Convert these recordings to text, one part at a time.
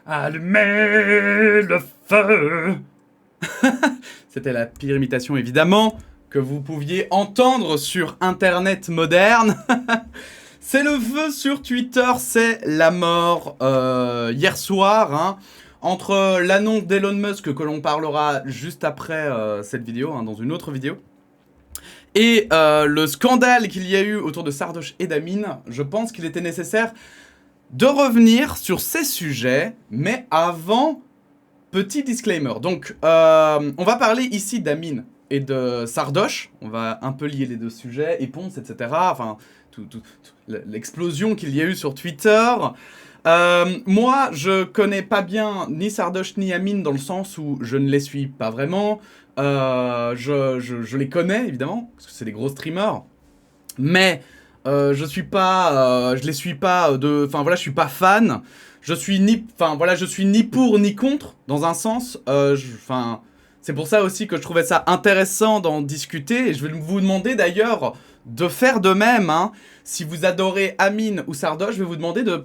Allumez le feu. C'était la pire imitation, évidemment, que vous pouviez entendre sur Internet moderne. C'est le feu sur Twitter, c'est la mort hier soir, hein, entre l'annonce d'Elon Musk, que l'on parlera juste après cette vidéo, hein, dans une autre vidéo, et le scandale qu'il y a eu autour de Sardoche et d'Amine. Je pense qu'il était nécessaire de revenir sur ces sujets, mais avant, petit disclaimer. Donc, on va parler ici d'Amine et de Sardoche. On va un peu lier les deux sujets, et Ponce, etc. Enfin, l'explosion qu'il y a eu sur Twitter. Moi, je connais pas bien ni Sardoche ni Amine, dans le sens où je ne les suis pas vraiment. Je les connais, évidemment, parce que c'est des gros streamers. Mais je les suis pas enfin voilà, je suis pas fan. Je suis ni pour ni contre, dans un sens. C'est pour ça aussi que je trouvais ça intéressant d'en discuter. Et je vais vous demander d'ailleurs de faire de même, hein. Si vous adorez Amine ou Sardoche, je vais vous demander de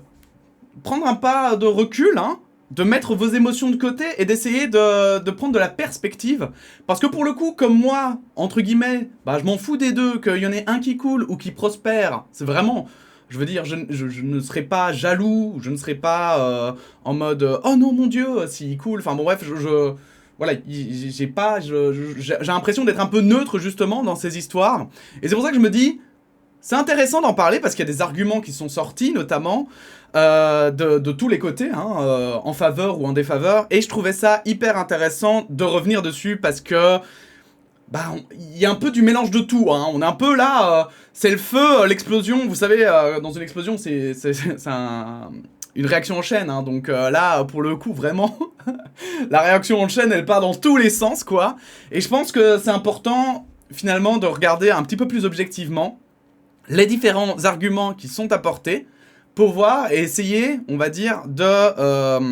prendre un pas de recul, hein, de mettre vos émotions de côté et d'essayer de prendre de la perspective. Parce que pour le coup, comme moi, entre guillemets, bah, je m'en fous des deux, qu'il y en ait un qui coule ou qui prospère. C'est vraiment... Je veux dire, je ne serais pas jaloux, je ne serais pas en mode oh non mon dieu, s'il coule. Enfin bon bref, voilà, j'ai l'impression d'être un peu neutre justement dans ces histoires. Et c'est pour ça que je me dis, c'est intéressant d'en parler parce qu'il y a des arguments qui sont sortis, notamment de tous les côtés, hein, en faveur ou en défaveur. Et je trouvais ça hyper intéressant de revenir dessus parce que bah, il y a un peu du mélange de tout, hein. On est un peu là, c'est le feu, l'explosion. Vous savez, dans une explosion, c'est une réaction en chaîne, hein. Donc là, pour le coup, vraiment, la réaction en chaîne, elle part dans tous les sens, quoi. Et je pense que c'est important, finalement, de regarder un petit peu plus objectivement les différents arguments qui sont apportés pour voir et essayer, on va dire, de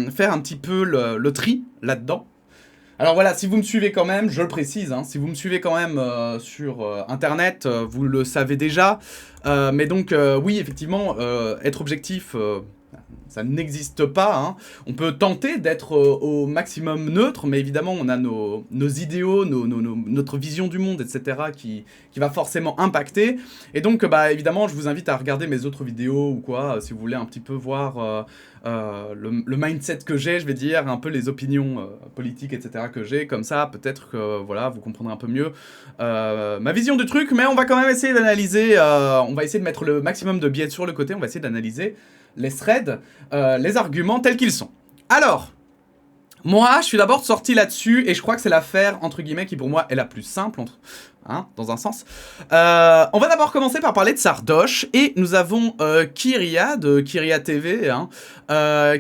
faire un petit peu le tri là-dedans. Alors voilà, si vous me suivez quand même, je le précise, hein, si vous me suivez quand même sur Internet, vous le savez déjà. Mais donc, oui, effectivement, être objectif, ça n'existe pas, hein. On peut tenter d'être au maximum neutre, mais évidemment, on a nos idéaux, notre vision du monde, etc., qui va forcément impacter. Et donc, bah, évidemment, je vous invite à regarder mes autres vidéos ou quoi, si vous voulez un petit peu voir le mindset que j'ai, je vais dire, un peu les opinions politiques, etc., que j'ai. Comme ça, peut-être que voilà, vous comprendrez un peu mieux ma vision du truc, mais on va quand même essayer d'analyser, on va essayer de mettre le maximum de biais sur le côté, on va essayer d'analyser les threads, les arguments tels qu'ils sont. Alors, moi, je suis d'abord sorti là-dessus, et je crois que c'est l'affaire, entre guillemets, qui pour moi est la plus simple, hein, dans un sens. On va d'abord commencer par parler de Sardoche, et nous avons Kyria, de Kyria TV, hein,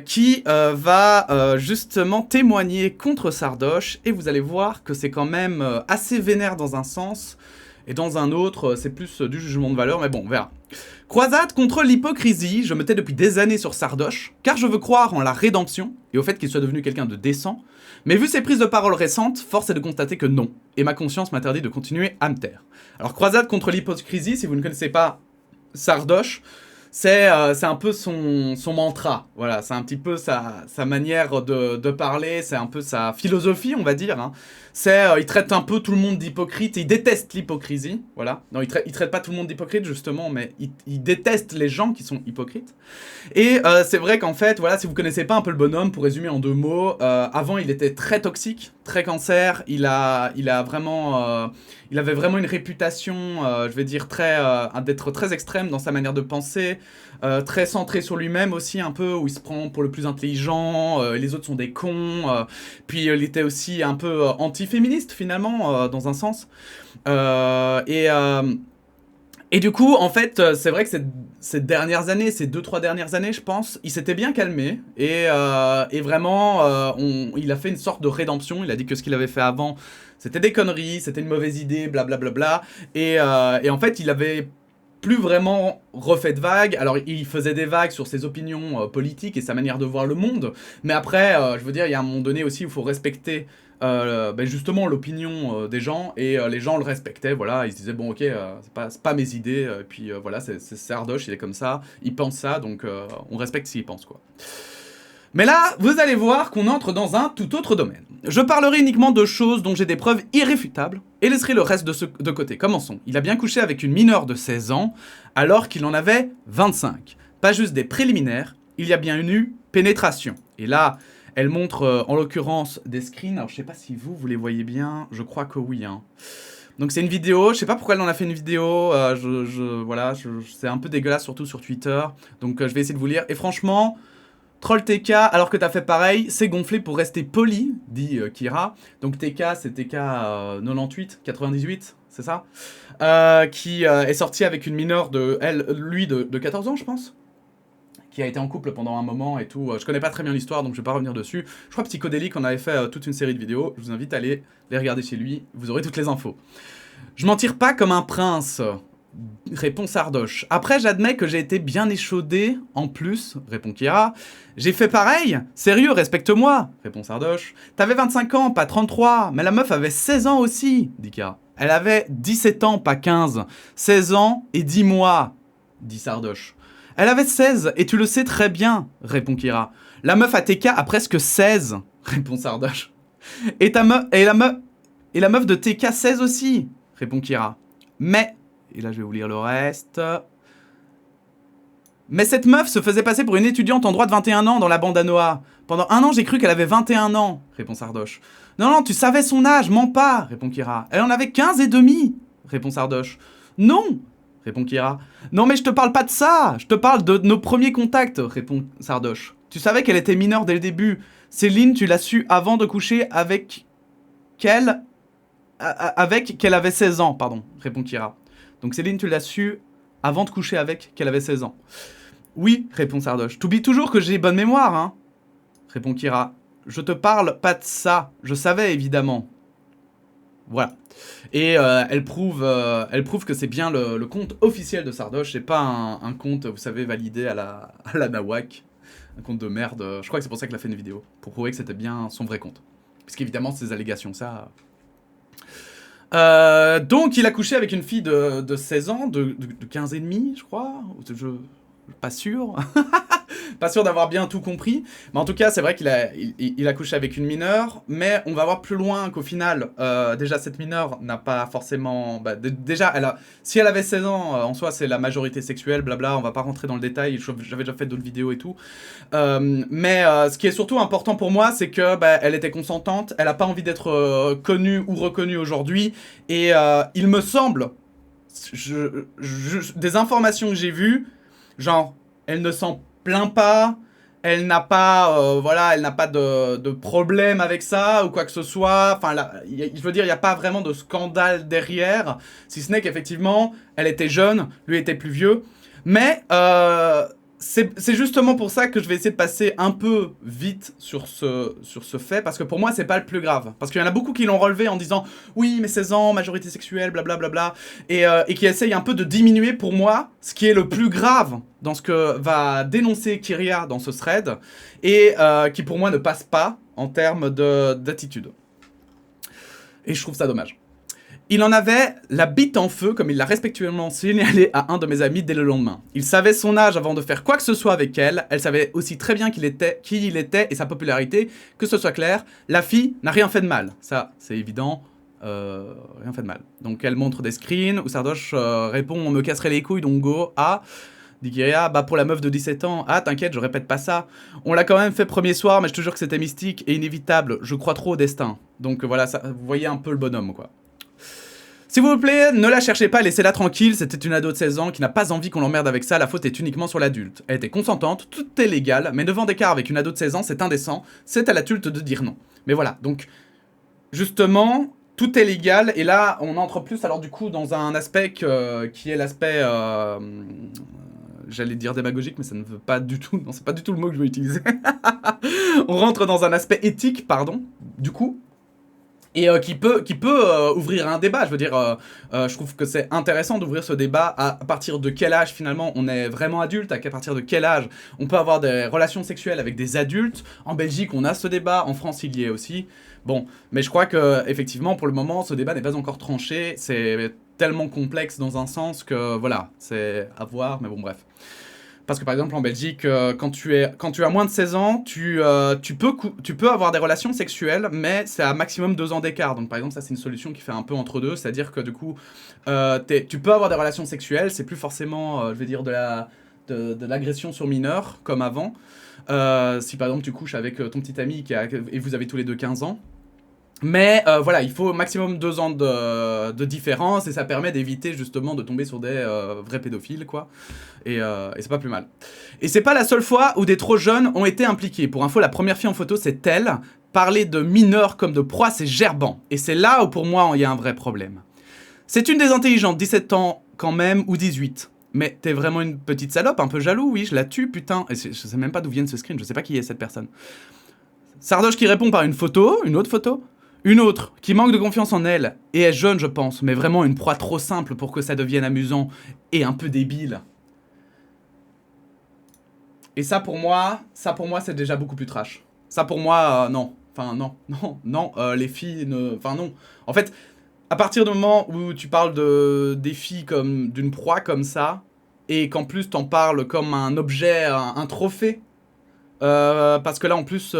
qui va justement témoigner contre Sardoche, et vous allez voir que c'est quand même assez vénère dans un sens, et dans un autre, c'est plus du jugement de valeur, mais bon, on verra. Croisade contre l'hypocrisie, je me tais depuis des années sur Sardoche, car je veux croire en la rédemption, et au fait qu'il soit devenu quelqu'un de décent, mais vu ses prises de parole récentes, force est de constater que non, et ma conscience m'interdit de continuer à me taire. Alors croisade contre l'hypocrisie, si vous ne connaissez pas Sardoche, c'est un peu son mantra, voilà, c'est un petit peu sa manière de parler, c'est un peu sa philosophie, on va dire, hein. Il traite un peu tout le monde d'hypocrite, il déteste l'hypocrisie, voilà. Non, il traite pas tout le monde d'hypocrite, justement, mais il déteste les gens qui sont hypocrites. Et c'est vrai qu'en fait, voilà, si vous connaissez pas un peu le bonhomme, pour résumer en 2 mots, avant il était très toxique, très cancer, il avait vraiment une réputation, je vais dire, d'être très extrême dans sa manière de penser, très centré sur lui-même aussi un peu, où il se prend pour le plus intelligent, les autres sont des cons, puis il était aussi un peu anti-féministe finalement, dans un sens. Et du coup, en fait, c'est vrai que ces dernières années, ces 2-3 dernières années, je pense, il s'était bien calmé. Et vraiment, il a fait une sorte de rédemption. Il a dit que ce qu'il avait fait avant, c'était des conneries, c'était une mauvaise idée, blablabla. Et en fait, il avait plus vraiment refait de vagues. Alors, il faisait des vagues sur ses opinions politiques et sa manière de voir le monde. Mais après, je veux dire, il y a un moment donné aussi où il faut respecter justement l'opinion des gens, et les gens le respectaient, voilà, ils se disaient bon ok, c'est pas mes idées, et puis voilà, c'est Sardoche, il est comme ça, il pense ça, donc on respecte s'il pense, quoi. Mais là, vous allez voir qu'on entre dans un tout autre domaine. Je parlerai uniquement de choses dont j'ai des preuves irréfutables et laisserai le reste de côté. Commençons. Il a bien couché avec une mineure de 16 ans alors qu'il en avait 25. Pas juste des préliminaires, il y a bien eu pénétration. Et là, elle montre en l'occurrence des screens. Alors je sais pas si vous les voyez bien, je crois que oui. Hein. Donc c'est une vidéo, je sais pas pourquoi elle en a fait une vidéo, voilà, c'est un peu dégueulasse surtout sur Twitter. Donc je vais essayer de vous lire. Et franchement... Troll TK, alors que t'as fait pareil, c'est gonflé pour rester poli, dit Kira. Donc TK, c'est TK 98, 98, c'est ça qui est sorti avec une mineure de, lui, de 14 ans, je pense. Qui a été en couple pendant un moment et tout. Je connais pas très bien l'histoire, donc je vais pas revenir dessus. Je crois Psychodélique, on avait fait toute une série de vidéos. Je vous invite à aller les regarder chez lui, vous aurez toutes les infos. Je m'en tire pas comme un prince. Répond Sardoche. Après, j'admets que j'ai été bien échaudé, en plus, répond Kira. J'ai fait pareil. Sérieux, respecte-moi, répond Sardoche. T'avais 25 ans, pas 33, mais la meuf avait 16 ans aussi, dit Kira. Elle avait 17 ans, pas 15. 16 ans et 10 mois, dit Sardoche. Elle avait 16, et tu le sais très bien, répond Kira. La meuf à TK a presque 16, répond Sardoche. Et la meuf de TK 16 aussi, répond Kira. Mais... Et là, je vais vous lire le reste. Mais cette meuf se faisait passer pour une étudiante en droit de 21 ans dans la bande à Noah. Pendant un an, j'ai cru qu'elle avait 21 ans, répond Sardoche. Non, non, tu savais son âge, mens pas, répond Kira. Elle en avait 15 et demi, répond Sardoche. Non, répond Kira. Non, mais je te parle pas de ça, je te parle de nos premiers contacts, répond Sardoche. Tu savais qu'elle était mineure dès le début. Céline, tu l'as su avant de coucher avec qu'elle avait 16 ans, pardon, répond Kira. Donc Céline, tu l'as su avant de coucher avec qu'elle avait 16 ans. Oui, répond Sardoche. T'oublies toujours que j'ai bonne mémoire, hein, répond Kira. Je te parle pas de ça. Je savais, évidemment. Voilà. Et elle prouve que c'est bien le compte officiel de Sardoche. C'est pas un compte, vous savez, validé à la Nawak. Un compte de merde. Je crois que c'est pour ça qu'elle a fait une vidéo. Pour prouver que c'était bien son vrai compte. Puisqu'évidemment, ces allégations, ça... donc il a couché avec une fille de 16 ans, de 15 et demi, je crois. Pas sûr. Pas sûr d'avoir bien tout compris. Mais en tout cas, c'est vrai qu'il a couché avec une mineure. Mais on va voir plus loin qu'au final, déjà, cette mineure n'a pas forcément... déjà, si elle avait 16 ans, en soi, c'est la majorité sexuelle, blabla. On va pas rentrer dans le détail. J'avais déjà fait d'autres vidéos et tout. Mais ce qui est surtout important pour moi, c'est que elle était consentante. Elle a pas envie d'être connue ou reconnue aujourd'hui. Et il me semble... des informations que j'ai vues, genre, elle ne s'en plaint pas, elle n'a pas, voilà, elle n'a pas de problème avec ça ou quoi que ce soit. Enfin, je veux dire, il n'y a pas vraiment de scandale derrière, si ce n'est qu'effectivement, elle était jeune, lui était plus vieux. Mais c'est justement pour ça que je vais essayer de passer un peu vite sur ce fait, parce que pour moi, c'est pas le plus grave. Parce qu'il y en a beaucoup qui l'ont relevé en disant « Oui, mais 16 ans, majorité sexuelle, blablabla », et qui essayent un peu de diminuer pour moi ce qui est le plus grave dans ce que va dénoncer Kyria dans ce thread, et qui pour moi ne passe pas en termes d'attitude. Et je trouve ça dommage. Il en avait la bite en feu, comme il l'a respectueusement signalé à un de mes amis dès le lendemain. Il savait son âge avant de faire quoi que ce soit avec elle. Elle savait aussi très bien qui il était et sa popularité. Que ce soit clair, la fille n'a rien fait de mal. Ça, c'est évident. Rien fait de mal. Donc elle montre des screens où Sardoche répond « On me casserait les couilles, donc go. » Ah, dit Kyria, pour la meuf de 17 ans. Ah, t'inquiète, je répète pas ça. On l'a quand même fait premier soir, mais je te jure que c'était mystique et inévitable. Je crois trop au destin. Donc voilà, ça, vous voyez un peu le bonhomme, quoi. S'il vous plaît, ne la cherchez pas, laissez-la tranquille, c'était une ado de 16 ans qui n'a pas envie qu'on l'emmerde avec ça, la faute est uniquement sur l'adulte. Elle était consentante, tout est légal, mais 9 ans d'écart avec une ado de 16 ans, c'est indécent, c'est à l'adulte de dire non. Mais voilà, donc, justement, tout est légal, et là, on entre plus, alors du coup, dans un aspect qui est l'aspect... j'allais dire démagogique, mais ça ne veut pas du tout... Non, c'est pas du tout le mot que je veux utiliser. On rentre dans un aspect éthique, pardon, du coup, et qui peut ouvrir un débat. Je veux dire, je trouve que c'est intéressant d'ouvrir ce débat à partir de quel âge finalement on est vraiment adulte, à partir de quel âge on peut avoir des relations sexuelles avec des adultes. En Belgique, on a ce débat, en France, il y est aussi. Bon, mais je crois que effectivement, pour le moment, ce débat n'est pas encore tranché. C'est tellement complexe dans un sens que, voilà, c'est à voir, mais bon, bref. Parce que par exemple en Belgique, quand tu as moins de 16 ans, tu peux avoir des relations sexuelles, mais c'est à maximum 2 ans d'écart. Donc par exemple ça c'est une solution qui fait un peu entre deux, c'est-à-dire que du coup tu peux avoir des relations sexuelles, c'est plus forcément, je vais dire, de l'agression sur mineur comme avant. Si par exemple tu couches avec ton petit ami et vous avez tous les deux 15 ans. Mais voilà, il faut au maximum 2 ans de différence et ça permet d'éviter justement de tomber sur des vrais pédophiles, quoi. Et c'est pas plus mal. Et c'est pas la seule fois où des trop jeunes ont été impliqués. Pour info, la première fille en photo, c'est elle. Parler de mineurs comme de proies, c'est gerbant. Et c'est là où pour moi, il y a un vrai problème. C'est une des intelligentes, 17 ans quand même, ou 18. Mais t'es vraiment une petite salope, un peu jaloux, oui, je la tue, putain. Et je sais même pas d'où vient ce screen, je sais pas qui est cette personne. Sardoche qui répond par une photo, une autre photo. Une autre, qui manque de confiance en elle, et est jeune je pense, mais vraiment une proie trop simple pour que ça devienne amusant, et un peu débile. Et ça pour moi c'est déjà beaucoup plus trash. Ça pour moi, non. Enfin non, les filles ne... Enfin non. En fait, à partir du moment où tu parles des filles comme d'une proie comme ça, et qu'en plus t'en parles comme un objet, un trophée, parce que là en plus...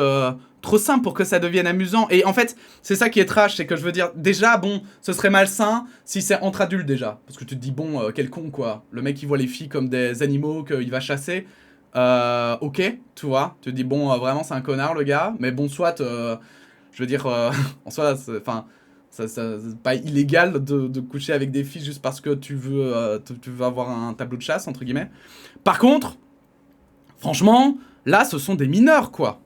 trop simple pour que ça devienne amusant. Et en fait, c'est ça qui est trash, c'est que je veux dire, déjà, bon, ce serait malsain si c'est entre adultes déjà. Parce que tu te dis, bon, quel con, quoi. Le mec, il voit les filles comme des animaux qu'il va chasser. Ok, tu vois. Tu te dis, bon, vraiment, c'est un connard, le gars. Mais bon, soit, je veux dire, en soi, enfin... c'est pas illégal de coucher avec des filles juste parce que tu veux avoir un tableau de chasse, entre guillemets. Par contre, franchement, là, ce sont des mineurs, quoi.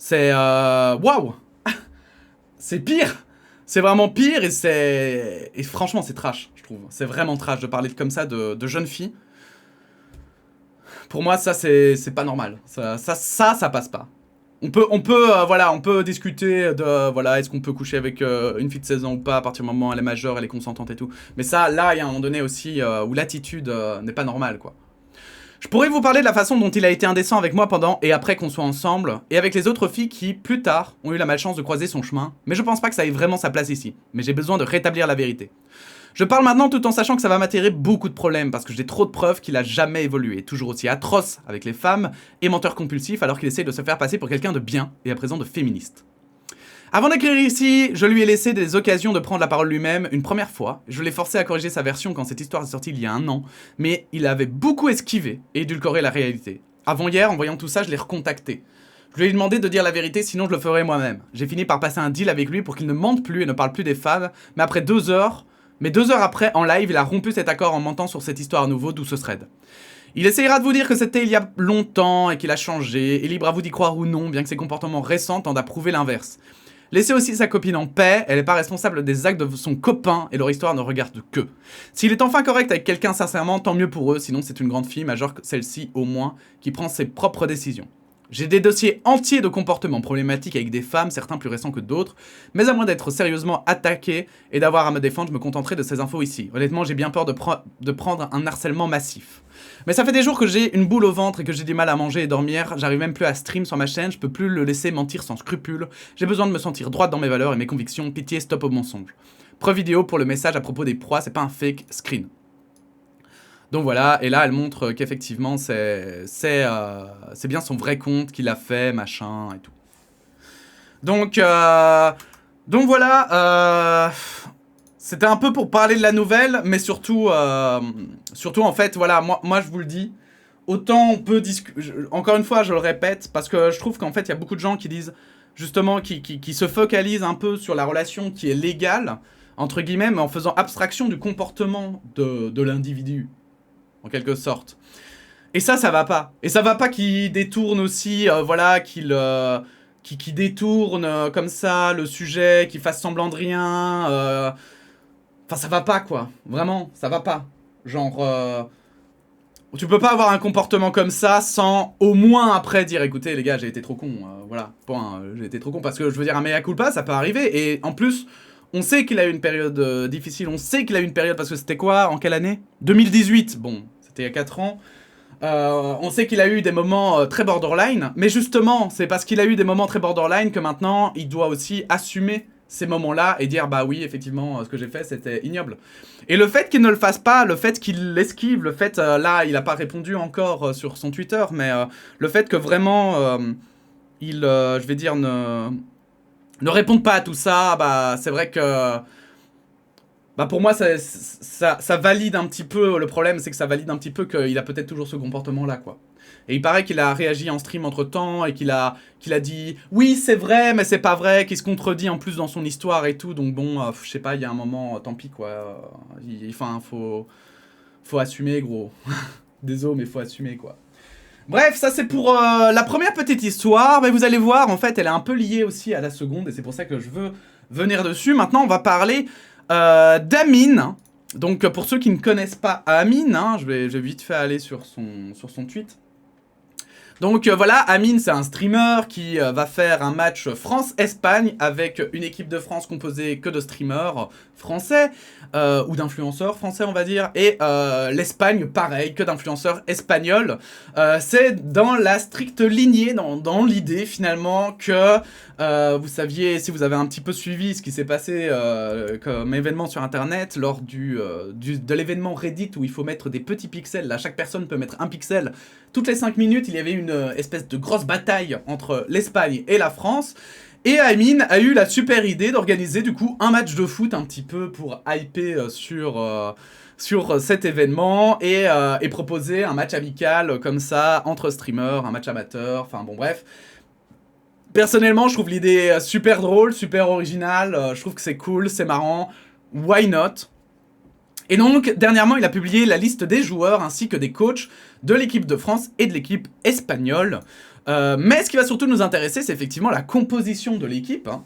C'est... Waouh. C'est pire. C'est vraiment pire et franchement, c'est trash, je trouve. C'est vraiment trash de parler comme ça de jeunes filles. Pour moi, ça, c'est pas normal. Ça passe pas. On peut discuter de, voilà, est-ce qu'on peut coucher avec une fille de 16 ans ou pas, à partir du moment où elle est majeure, elle est consentante et tout. Mais ça, là, il y a un moment donné aussi où l'attitude n'est pas normale, quoi. Je pourrais vous parler de la façon dont il a été indécent avec moi pendant et après qu'on soit ensemble, et avec les autres filles qui, plus tard, ont eu la malchance de croiser son chemin, mais je pense pas que ça ait vraiment sa place ici. Mais j'ai besoin de rétablir la vérité. Je parle maintenant tout en sachant que ça va m'attirer beaucoup de problèmes, parce que j'ai trop de preuves qu'il a jamais évolué, toujours aussi atroce avec les femmes, et menteur compulsif alors qu'il essaie de se faire passer pour quelqu'un de bien, et à présent de féministe. Avant d'écrire ici, je lui ai laissé des occasions de prendre la parole lui-même une première fois. Je l'ai forcé à corriger sa version quand cette histoire est sortie il y a 1 an, mais il avait beaucoup esquivé et édulcoré la réalité. Avant hier, en voyant tout ça, je l'ai recontacté. Je lui ai demandé de dire la vérité, sinon je le ferais moi-même. J'ai fini par passer un deal avec lui pour qu'il ne mente plus et ne parle plus des femmes, mais après 2 heures... Mais 2 heures après, en live, il a rompu cet accord en mentant sur cette histoire à nouveau, d'où ce thread. Il essayera de vous dire que c'était il y a longtemps et qu'il a changé, et libre à vous d'y croire ou non, bien que ses comportements récents tendent à prouver l'inverse. Laissez aussi sa copine en paix, elle n'est pas responsable des actes de son copain et leur histoire ne regarde que. S'il est enfin correct avec quelqu'un sincèrement, tant mieux pour eux, sinon c'est une grande fille, majeure que celle-ci au moins, qui prend ses propres décisions. J'ai des dossiers entiers de comportements problématiques avec des femmes, certains plus récents que d'autres, mais à moins d'être sérieusement attaqué et d'avoir à me défendre, je me contenterai de ces infos ici. Honnêtement, j'ai bien peur de prendre un harcèlement massif. Mais ça fait des jours que j'ai une boule au ventre et que j'ai du mal à manger et dormir, j'arrive même plus à stream sur ma chaîne, je peux plus le laisser mentir sans scrupule, j'ai besoin de me sentir droite dans mes valeurs et mes convictions, pitié, stop au mensonge. Preuve vidéo pour le message à propos des proies, c'est pas un fake screen. Donc voilà, et là elle montre qu'effectivement c'est bien son vrai compte qu'il a fait, machin et tout. Donc voilà, c'était un peu pour parler de la nouvelle, mais surtout en fait, voilà, moi je vous le dis, autant on peut discuter, encore une fois je le répète, parce que je trouve qu'en fait il y a beaucoup de gens qui disent, justement, qui se focalisent un peu sur la relation qui est légale, entre guillemets, mais en faisant abstraction du comportement de l'individu. En quelque sorte. Et ça va pas. Et ça va pas qu'il détourne aussi, voilà, qu'il détourne comme ça le sujet, qu'il fasse semblant de rien. Enfin, ça va pas, quoi. Vraiment, ça va pas. Genre, tu peux pas avoir un comportement comme ça sans au moins après dire, écoutez les gars, j'ai été trop con. Voilà, point. J'ai été trop con. Parce que je veux dire, un mea culpa, ça peut arriver. Et en plus... On sait qu'il a eu une période difficile, on sait qu'il a eu une période, parce que c'était quoi, en quelle année 2018, bon, c'était il y a 4 ans. On sait qu'il a eu des moments très borderline, mais justement, c'est parce qu'il a eu des moments très borderline que maintenant, il doit aussi assumer ces moments-là et dire bah oui, effectivement, ce que j'ai fait, c'était ignoble. Et le fait qu'il ne le fasse pas, le fait qu'il l'esquive, le fait, là, il n'a pas répondu encore sur son Twitter, mais le fait que vraiment, je vais dire, ne réponde pas à tout ça, bah c'est vrai que... Bah pour moi, ça valide un petit peu, le problème c'est que ça valide un petit peu qu'il a peut-être toujours ce comportement-là, quoi. Et il paraît qu'il a réagi en stream entre-temps et qu'il a dit « Oui, c'est vrai, mais c'est pas vrai », qu'il se contredit en plus dans son histoire et tout, donc bon, je sais pas, il y a un moment, tant pis, quoi. Enfin, faut assumer, gros. Désolé, mais faut assumer, quoi. Bref, ça c'est pour la première petite histoire, mais vous allez voir, en fait, elle est un peu liée aussi à la seconde, et c'est pour ça que je veux venir dessus. Maintenant, on va parler d'Amine. Donc, pour ceux qui ne connaissent pas Amine, hein, je vais vite fait aller sur son tweet. Donc voilà, Amine c'est un streamer qui va faire un match France-Espagne avec une équipe de France composée que de streamers français, ou d'influenceurs français on va dire, et l'Espagne pareil, que d'influenceurs espagnols. C'est dans la stricte lignée, dans l'idée finalement que vous saviez, si vous avez un petit peu suivi ce qui s'est passé comme événement sur internet lors de l'événement Reddit où il faut mettre des petits pixels, là chaque personne peut mettre un pixel. Toutes les 5 minutes, il y avait une espèce de grosse bataille entre l'Espagne et la France. Et Amine a eu la super idée d'organiser du coup un match de foot un petit peu pour hyper sur cet événement et proposer un match amical comme ça entre streamers, un match amateur, enfin bon bref. Personnellement, je trouve l'idée super drôle, super originale, je trouve que c'est cool, c'est marrant, why not? Et donc, dernièrement, il a publié la liste des joueurs ainsi que des coachs de l'équipe de France et de l'équipe espagnole. Mais ce qui va surtout nous intéresser, c'est effectivement la composition de l'équipe, hein,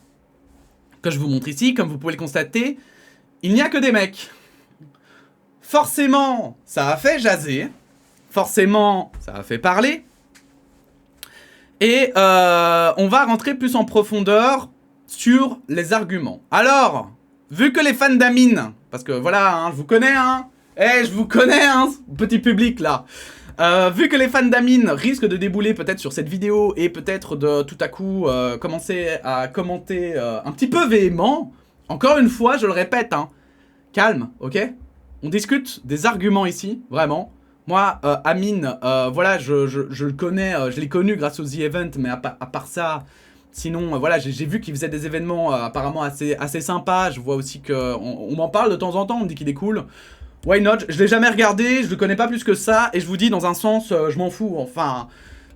que je vous montre ici. Comme vous pouvez le constater, il n'y a que des mecs. Forcément, ça a fait jaser. Forcément, ça a fait parler. Et on va rentrer plus en profondeur sur les arguments. Alors, vu que les fans d'Amine... Parce que voilà, hein, je vous connais, hein. Je vous connais, hein, petit public, là. Vu que les fans d'Amine risquent de débouler peut-être sur cette vidéo et peut-être de tout à coup commencer à commenter un petit peu véhément, encore une fois, je le répète, hein, calme, ok? On discute des arguments ici, vraiment. Moi, Amine, voilà, je le connais, je l'ai connu grâce aux The Event, mais à part ça... Sinon, voilà, j'ai vu qu'il faisait des événements apparemment assez sympas. Je vois aussi qu'on m'en parle de temps en temps, on me dit qu'il est cool. Why not? Je l'ai jamais regardé, je le connais pas plus que ça. Et je vous dis, dans un sens, je m'en fous. Enfin,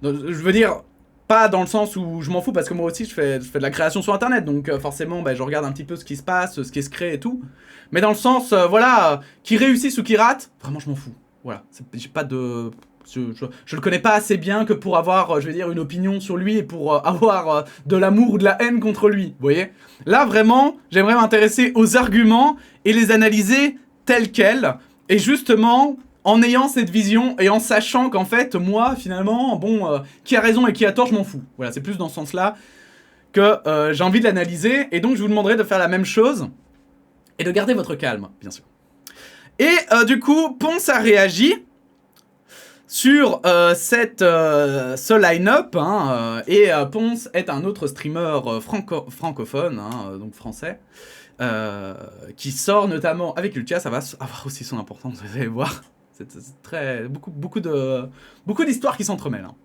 je veux dire, pas dans le sens où je m'en fous, parce que moi aussi, je fais de la création sur Internet. Donc forcément, je regarde un petit peu ce qui se passe, ce qui se crée et tout. Mais dans le sens, voilà, qui réussisse ou qui rate, vraiment, je m'en fous. Voilà, j'ai pas de... Je le connais pas assez bien que pour avoir, je vais dire, une opinion sur lui et pour avoir de l'amour ou de la haine contre lui, vous voyez? Là, vraiment, j'aimerais m'intéresser aux arguments et les analyser tels quels, et justement, en ayant cette vision et en sachant qu'en fait, moi, finalement, bon, qui a raison et qui a tort, je m'en fous. Voilà, c'est plus dans ce sens-là que j'ai envie de l'analyser, et donc je vous demanderai de faire la même chose, et de garder votre calme, bien sûr. Et du coup, Ponce a réagi sur ce line-up, hein, et Ponce est un autre streamer francophone, hein, donc français, qui sort notamment avec Ultia. Ça va avoir aussi son importance, vous allez voir. C'est beaucoup d'histoires qui s'entremêlent. Hein.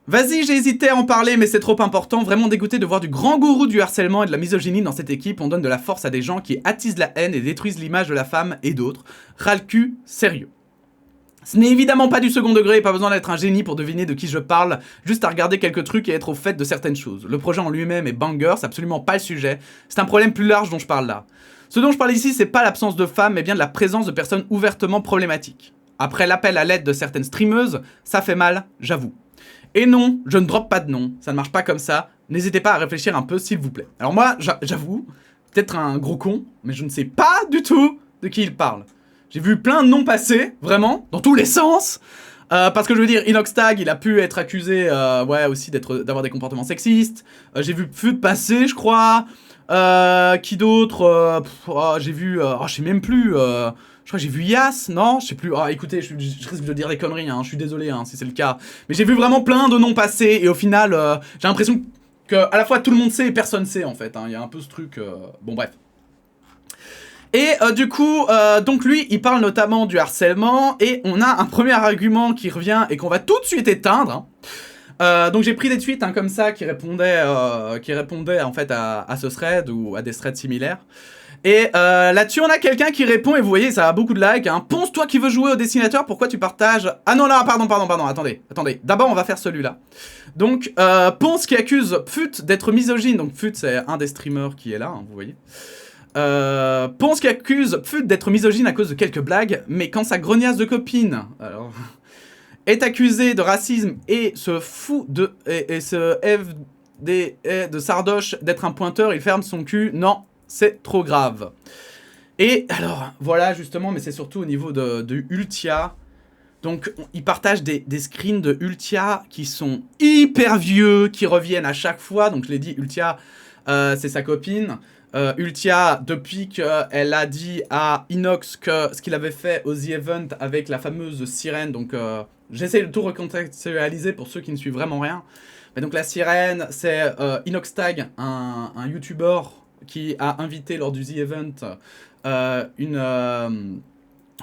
Vas-y, j'ai hésité à en parler, mais c'est trop important. Vraiment dégoûté de voir du grand gourou du harcèlement et de la misogynie dans cette équipe. On donne de la force à des gens qui attisent la haine et détruisent l'image de la femme et d'autres. Ras le cul, sérieux. Ce n'est évidemment pas du second degré, pas besoin d'être un génie pour deviner de qui je parle, juste à regarder quelques trucs et être au fait de certaines choses. Le projet en lui-même est banger, c'est absolument pas le sujet, c'est un problème plus large dont je parle là. Ce dont je parle ici, c'est pas l'absence de femmes, mais bien de la présence de personnes ouvertement problématiques. Après l'appel à l'aide de certaines streameuses, ça fait mal, j'avoue. Et non, je ne drop pas de nom, ça ne marche pas comme ça, n'hésitez pas à réfléchir un peu s'il vous plaît. Alors moi, j'avoue, peut-être un gros con, mais je ne sais pas du tout de qui il parle. J'ai vu plein de noms passer, vraiment, dans tous les sens. Parce que je veux dire, Inoxtag, il a pu être accusé, ouais, aussi d'avoir des comportements sexistes. J'ai vu Fud passer, je crois. Qui d'autre j'ai vu, je sais même plus. Je crois que j'ai vu Yas, non? Je sais plus. Écoutez, je risque de dire des conneries, hein, je suis désolé hein, si c'est le cas. Mais j'ai vu vraiment plein de noms passer, et au final, j'ai l'impression que à la fois tout le monde sait et personne sait en fait. Il y a un peu ce truc. Bon bref. Et du coup, donc lui, il parle notamment du harcèlement, et on a un premier argument qui revient et qu'on va tout de suite éteindre. Donc j'ai pris des tweets comme ça qui répondaient en fait à ce thread ou à des threads similaires. Et là-dessus, on a quelqu'un qui répond, et vous voyez, ça a beaucoup de likes. Ponce, toi qui veux jouer au dessinateur, pourquoi tu partages... Ah non, là, pardon, attendez. D'abord, on va faire celui-là. Donc, Ponce qui accuse Pfut d'être misogyne. Donc, Pfut, c'est un des streamers qui est là, vous voyez. Ponce qui accuse Pfut d'être misogyne à cause de quelques blagues, mais quand sa grognasse de copine... Alors... est accusé de racisme et se fout de... et se FD de Sardoche d'être un pointeur, il ferme son cul. Non, c'est trop grave. Et alors, voilà justement, mais c'est surtout au niveau de Ultia. Donc, il partage des screens de Ultia qui sont hyper vieux, qui reviennent à chaque fois. Donc, je l'ai dit, Ultia, c'est sa copine. Ultia, depuis qu'elle a dit à Inox que ce qu'il avait fait au The Event avec la fameuse sirène, donc j'essaie de tout recontextualiser pour ceux qui ne suivent vraiment rien. Mais donc la sirène, c'est Inoxtag, un YouTuber qui a invité lors du The Event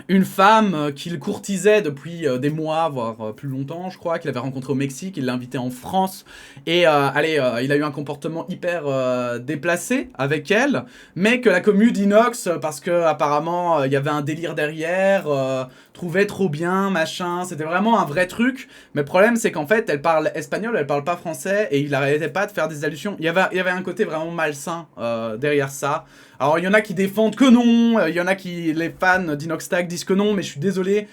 une femme qu'il courtisait depuis des mois, voire plus longtemps, je crois, qu'il avait rencontré au Mexique, il l'a invité en France, et il a eu un comportement hyper déplacé avec elle, mais que la commu d'Inox, parce que apparemment il y avait un délire derrière, trouvait trop bien, machin, c'était vraiment un vrai truc, mais le problème c'est qu'en fait elle parle espagnol, elle parle pas français, et il arrêtait pas de faire des allusions, il y avait un côté vraiment malsain derrière ça. Alors il y en a qui défendent que non, il y en a qui, les fans d'Inoxtag disent que non, mais je suis désolé.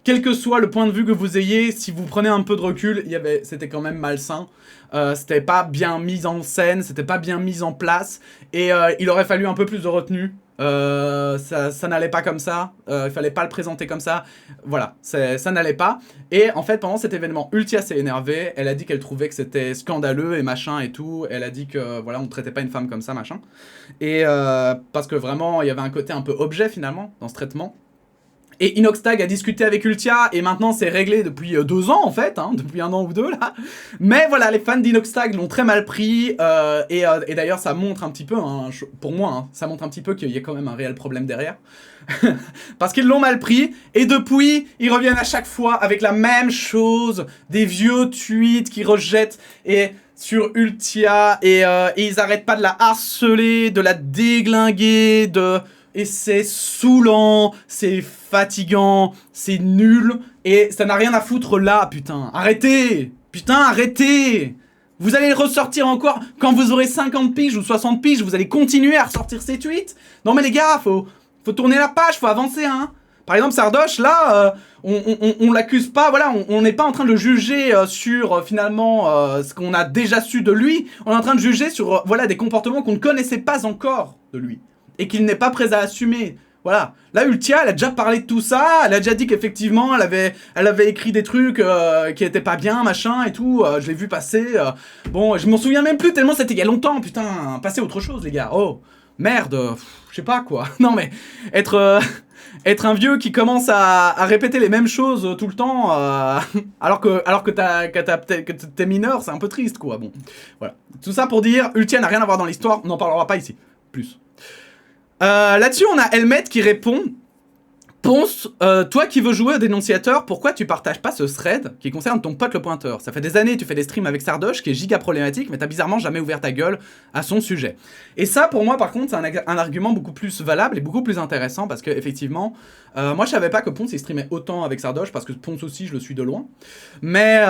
Quel que soit le point de vue que vous ayez, si vous prenez un peu de recul, c'était quand même malsain. C'était pas bien mis en scène, c'était pas bien mis en place, et il aurait fallu un peu plus de retenue. Ça n'allait pas comme ça, il fallait pas le présenter comme ça, voilà, ça n'allait pas. Et en fait, pendant cet événement, Ultia s'est énervée, elle a dit qu'elle trouvait que c'était scandaleux et machin et tout, elle a dit que voilà, on ne traitait pas une femme comme ça, machin. Et parce que vraiment, il y avait un côté un peu objet finalement dans ce traitement. Et Inoxtag a discuté avec Ultia, et maintenant c'est réglé depuis 2 ans en fait, depuis 1 an ou 2 là. Mais voilà, les fans d'Inoxtag l'ont très mal pris, et d'ailleurs ça montre un petit peu, pour moi, ça montre un petit peu qu'il y a quand même un réel problème derrière. Parce qu'ils l'ont mal pris, et depuis, ils reviennent à chaque fois avec la même chose, des vieux tweets qui rejettent, et sur Ultia, et ils arrêtent pas de la harceler, de la déglinguer, et c'est saoulant, c'est fatigant, c'est nul, et ça n'a rien à foutre là, putain. Arrêtez! Putain, arrêtez! Vous allez le ressortir encore quand vous aurez 50 piges ou 60 piges, vous allez continuer à ressortir ces tweets? Non mais les gars, faut tourner la page, faut avancer, hein. Par exemple, Sardoche, là, on l'accuse pas, voilà, on n'est pas en train de le juger sur, finalement, ce qu'on a déjà su de lui. On est en train de juger sur, voilà, des comportements qu'on ne connaissait pas encore de lui. Et qu'il n'est pas prêt à assumer. Voilà. Là, Ultia, elle a déjà parlé de tout ça, elle a déjà dit qu'effectivement, elle avait écrit des trucs qui étaient pas bien, machin, et tout, je l'ai vu passer. Bon, je m'en souviens même plus, tellement c'était il y a longtemps, putain, passez à autre chose, les gars. Oh, merde, je sais pas, quoi. Non, mais, être un vieux qui commence à répéter les mêmes choses tout le temps, alors que t'es mineur, c'est un peu triste, quoi. Bon, voilà. Tout ça pour dire, Ultia n'a rien à voir dans l'histoire, on n'en parlera pas ici. Plus. Là-dessus, on a Helmet qui répond: Ponce, toi qui veux jouer au dénonciateur, pourquoi tu partages pas ce thread qui concerne ton pote le pointeur? Ça fait des années que tu fais des streams avec Sardoche, qui est giga problématique, mais t'as bizarrement jamais ouvert ta gueule à son sujet. Et ça, pour moi, par contre, c'est un argument beaucoup plus valable et beaucoup plus intéressant, parce que effectivement, moi je savais pas que Ponce il streamait autant avec Sardoche, parce que Ponce aussi, je le suis de loin. Mais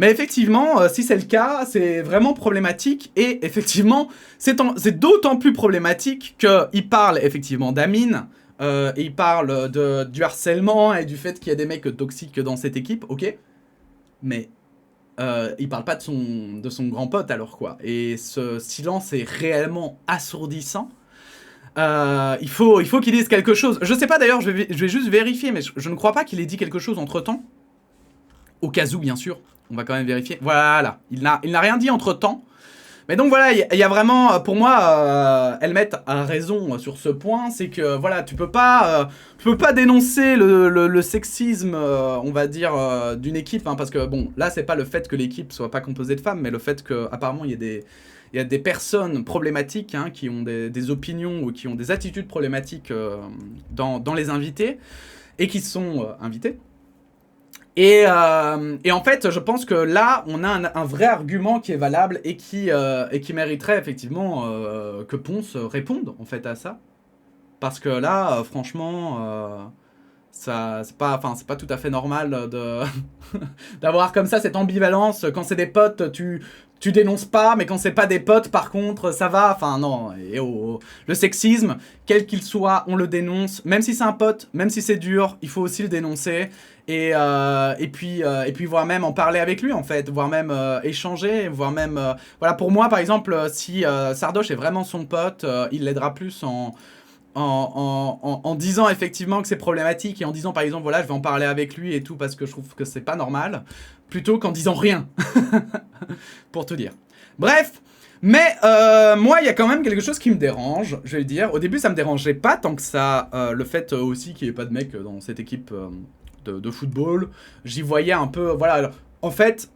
effectivement, si c'est le cas, c'est vraiment problématique, et effectivement, c'est d'autant plus problématique qu'il parle effectivement d'Amine. Et il parle du harcèlement et du fait qu'il y a des mecs toxiques dans cette équipe, ok. Mais il parle pas de son grand pote alors, quoi. Et ce silence est réellement assourdissant. Il faut qu'il dise quelque chose. Je sais pas d'ailleurs, je vais juste vérifier, mais je ne crois pas qu'il ait dit quelque chose entre temps. Au cas où, bien sûr, on va quand même vérifier. Voilà, il n'a rien dit entre temps. Mais donc voilà, il y a vraiment, pour moi, Helmet a raison sur ce point, c'est que voilà, tu peux pas dénoncer le sexisme, on va dire, d'une équipe, hein, parce que bon, là c'est pas le fait que l'équipe soit pas composée de femmes, mais le fait que apparemment il y a des personnes problématiques, hein, qui ont des opinions ou qui ont des attitudes problématiques dans les invités et qui sont invités. Et en fait, je pense que là, on a un vrai argument qui est valable et qui mériterait effectivement que Ponce réponde en fait à ça. Parce que là, franchement, ça, c'est pas tout à fait normal de d'avoir comme ça cette ambivalence. Quand c'est des potes, tu dénonces pas, mais quand c'est pas des potes, par contre, ça va. Enfin non, le sexisme, quel qu'il soit, on le dénonce. Même si c'est un pote, même si c'est dur, il faut aussi le dénoncer. Et puis voire même en parler avec lui en fait, voire même échanger, voire même voilà, pour moi par exemple, si Sardoche est vraiment son pote, il l'aidera plus en disant effectivement que c'est problématique et en disant par exemple voilà, je vais en parler avec lui et tout parce que je trouve que c'est pas normal, plutôt qu'en disant rien. Pour tout dire. Bref, mais moi il y a quand même quelque chose qui me dérange, je vais le dire. Au début ça me dérangeait pas tant que ça, le fait aussi qu'il n'y ait pas de mec dans cette équipe de football. J'y voyais un peu, voilà, alors, en fait,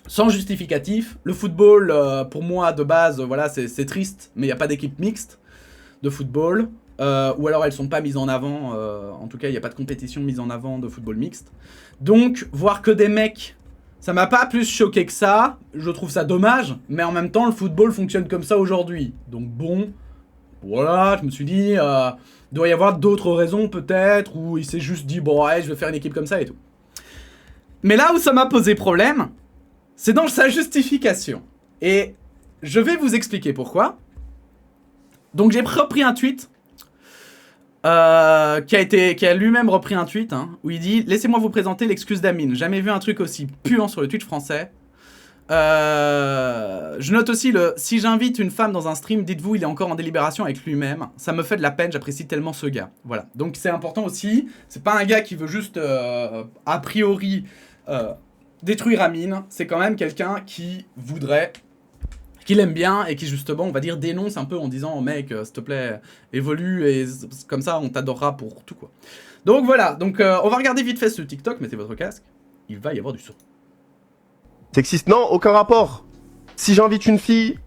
sans justificatif, le football, pour moi, de base, voilà, c'est triste, mais il n'y a pas d'équipe mixte de football, ou alors elles sont pas mises en avant, en tout cas, il n'y a pas de compétition mise en avant de football mixte. Donc, voir que des mecs, ça m'a pas plus choqué que ça, je trouve ça dommage, mais en même temps, le football fonctionne comme ça aujourd'hui. Donc bon, voilà, je me suis dit... il doit y avoir d'autres raisons peut-être, où il s'est juste dit bon ouais je vais faire une équipe comme ça et tout. Mais là où ça m'a posé problème, c'est dans sa justification. Et je vais vous expliquer pourquoi. Donc j'ai repris un tweet, qui a lui-même repris un tweet, hein, où il dit « Laissez-moi vous présenter l'excuse d'Amine. Jamais vu un truc aussi puant sur le Twitch français. Je note aussi le « Si j'invite une femme dans un stream, dites-vous, il est encore en délibération avec lui-même. Ça me fait de la peine, j'apprécie tellement ce gars. » Voilà. Donc c'est important aussi. C'est pas un gars qui veut juste, a priori, détruire Amine. C'est quand même quelqu'un qui voudrait... qu'il aime bien et qui justement, on va dire, dénonce un peu en disant oh, « Mec, s'il te plaît, évolue et comme ça, on t'adorera pour tout, quoi. » Donc voilà. Donc on va regarder vite fait ce TikTok. Mettez votre casque. Il va y avoir du son. Sexiste, non, aucun rapport. Si j'invite une fille,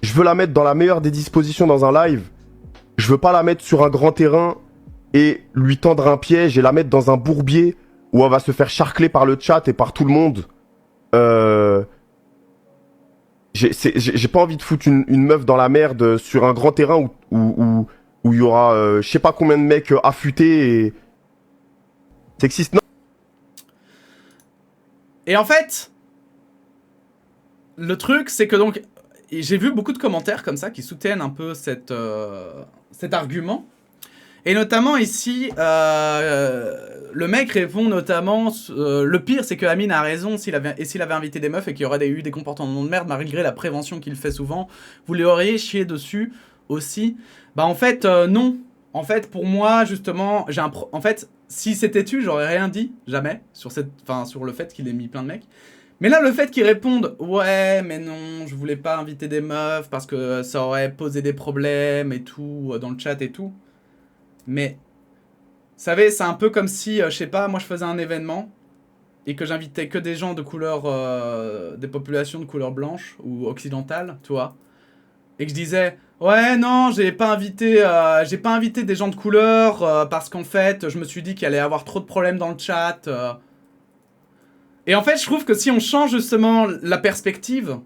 je veux la mettre dans la meilleure des dispositions dans un live. Je veux pas la mettre sur un grand terrain et lui tendre un piège et la mettre dans un bourbier où elle va se faire charcler par le chat et par tout le monde. J'ai pas envie de foutre une meuf dans la merde sur un grand terrain où il y aura je sais pas combien de mecs affûtés et... Sexiste, non. Et en fait, le truc, c'est que donc, j'ai vu beaucoup de commentaires comme ça qui soutiennent un peu cet argument. Et notamment ici, le mec répond notamment, le pire c'est que Amine a raison, s'il avait invité des meufs et qu'il y aurait eu des comportements de merde, malgré la prévention qu'il fait souvent, vous lui auriez chié dessus aussi. Bah en fait, non. En fait, pour moi, justement, en fait, si c'était tu, j'aurais rien dit, jamais, sur le fait qu'il ait mis plein de mecs. Mais là, le fait qu'il réponde « Ouais, mais non, je voulais pas inviter des meufs parce que ça aurait posé des problèmes et tout, dans le chat et tout. » Mais, vous savez, c'est un peu comme si, je sais pas, moi je faisais un événement et que j'invitais que des gens de couleur, des populations de couleur blanche ou occidentale, tu vois. Et que je disais, ouais, non, j'ai pas invité des gens de couleur parce qu'en fait, je me suis dit qu'il allait y avoir trop de problèmes dans le chat. Et en fait, je trouve que si on change justement la perspective,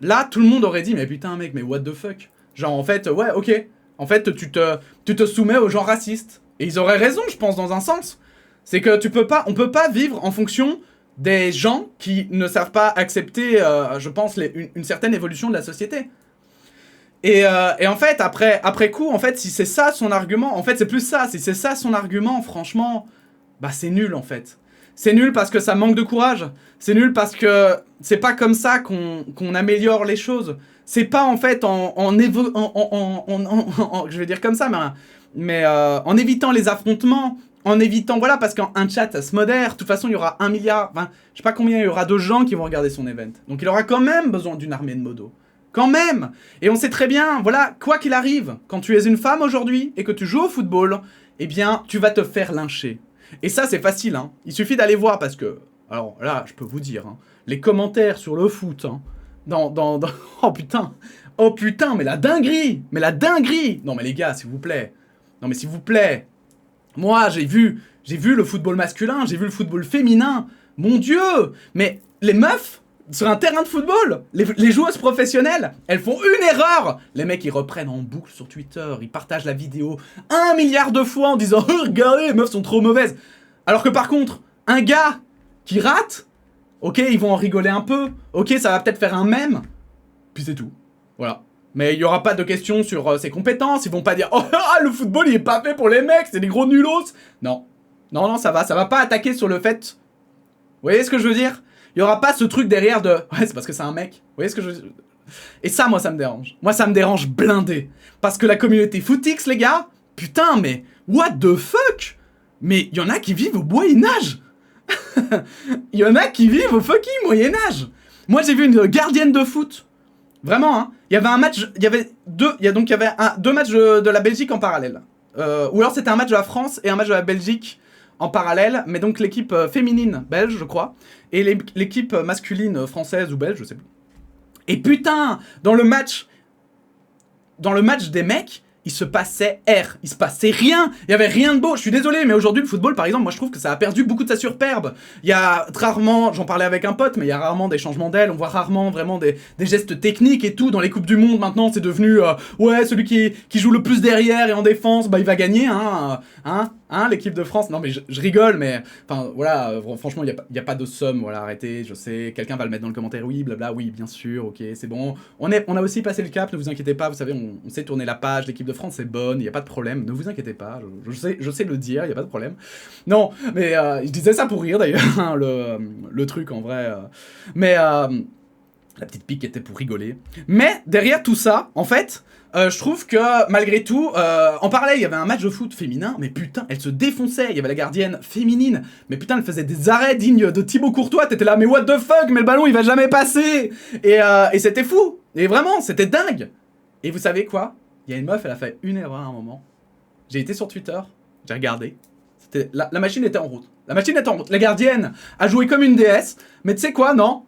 là, tout le monde aurait dit, mais putain, mec, mais what the fuck. Genre, en fait, ouais, ok. En fait, tu te soumets aux gens racistes. Et ils auraient raison, je pense, dans un sens. C'est que on peut pas vivre en fonction des gens qui ne savent pas accepter, je pense, une certaine évolution de la société. Et en fait, après coup, en fait, si c'est ça son argument, en fait, c'est plus ça. Si c'est ça son argument, franchement, bah c'est nul, en fait. C'est nul parce que ça manque de courage. C'est nul parce que c'est pas comme ça qu'on améliore les choses. C'est pas, en fait, je vais dire comme ça, mais en évitant les affrontements, en évitant, voilà, parce qu'un chat, ça se modère. De toute façon, il y aura 1 milliard, enfin, je sais pas combien il y aura de gens qui vont regarder son event. Donc il aura quand même besoin d'une armée de modos. Quand même. Et on sait très bien, voilà, quoi qu'il arrive, quand tu es une femme aujourd'hui et que tu joues au football, eh bien, tu vas te faire lyncher. Et ça, c'est facile, hein. Il suffit d'aller voir parce que, alors là, je peux vous dire, hein, les commentaires sur le foot, hein, oh putain, mais la dinguerie. Non mais les gars, s'il vous plaît. Moi, j'ai vu le football masculin, j'ai vu le football féminin. Mon Dieu. Mais les meufs, sur un terrain de football, les joueuses professionnelles, elles font une erreur. Les mecs, ils reprennent en boucle sur Twitter, ils partagent la vidéo 1 milliard de fois en disant oh, regardez, les meufs sont trop mauvaises. Alors que par contre, un gars qui rate, ok, ils vont en rigoler un peu, ok, ça va peut-être faire un mème, puis c'est tout. Voilà. Mais il y aura pas de questions sur ses compétences, ils vont pas dire oh le football il est pas fait pour les mecs, c'est des gros nulos. Non, ça va pas attaquer sur le fait. Vous voyez ce que je veux dire? Il y aura pas ce truc derrière de ouais, c'est parce que c'est un mec. Vous voyez ce que je veux dire? Et ça, moi ça me dérange. Moi ça me dérange blindé. Parce que la communauté footix, les gars, putain, mais what the fuck? Mais il y en a qui vivent au Moyen-Âge. Il y en a qui vivent au fucking Moyen-Âge. Moi j'ai vu une gardienne de foot. Vraiment, hein. Il y avait un match, il y avait deux matchs de la Belgique en parallèle. Ou alors c'était un match de la France et un match de la Belgique en parallèle, mais donc l'équipe féminine belge, je crois, et l'équipe masculine française ou belge, je sais plus. Et putain, dans le match des mecs, il se passait rien. Il y avait rien de beau. Je suis désolé, mais aujourd'hui le football, par exemple, moi je trouve que ça a perdu beaucoup de sa superbe. Il y a rarement, j'en parlais avec un pote, mais il y a rarement des changements d'aile. On voit rarement vraiment des gestes techniques et tout. Dans les coupes du monde, maintenant, c'est devenu ouais, celui qui joue le plus derrière et en défense, bah il va gagner, l'équipe de France. Non mais je rigole, mais enfin voilà, franchement il y a pas de somme, voilà, arrêtez, je sais, quelqu'un va le mettre dans le commentaire, oui, blabla, oui, bien sûr, ok, c'est bon. On a aussi passé le cap, ne vous inquiétez pas, vous savez, on sait tourner la page, l'équipe de France est bonne, il y a pas de problème, ne vous inquiétez pas, je sais le dire, il y a pas de problème. Non, mais je disais ça pour rire d'ailleurs, hein, le truc en vrai, mais la petite pique était pour rigoler. Mais derrière tout ça, en fait, je trouve que malgré tout, en parallèle, il y avait un match de foot féminin, mais putain, elle se défonçait. Il y avait la gardienne féminine, mais putain, elle faisait des arrêts dignes de Thibaut Courtois. T'étais là, mais what the fuck, mais le ballon il va jamais passer. Et c'était fou. Et vraiment, c'était dingue. Et vous savez quoi? Il y a une meuf, elle a fait une erreur à un moment. J'ai été sur Twitter, j'ai regardé. La machine était en route. La gardienne a joué comme une déesse. Mais tu sais quoi, non,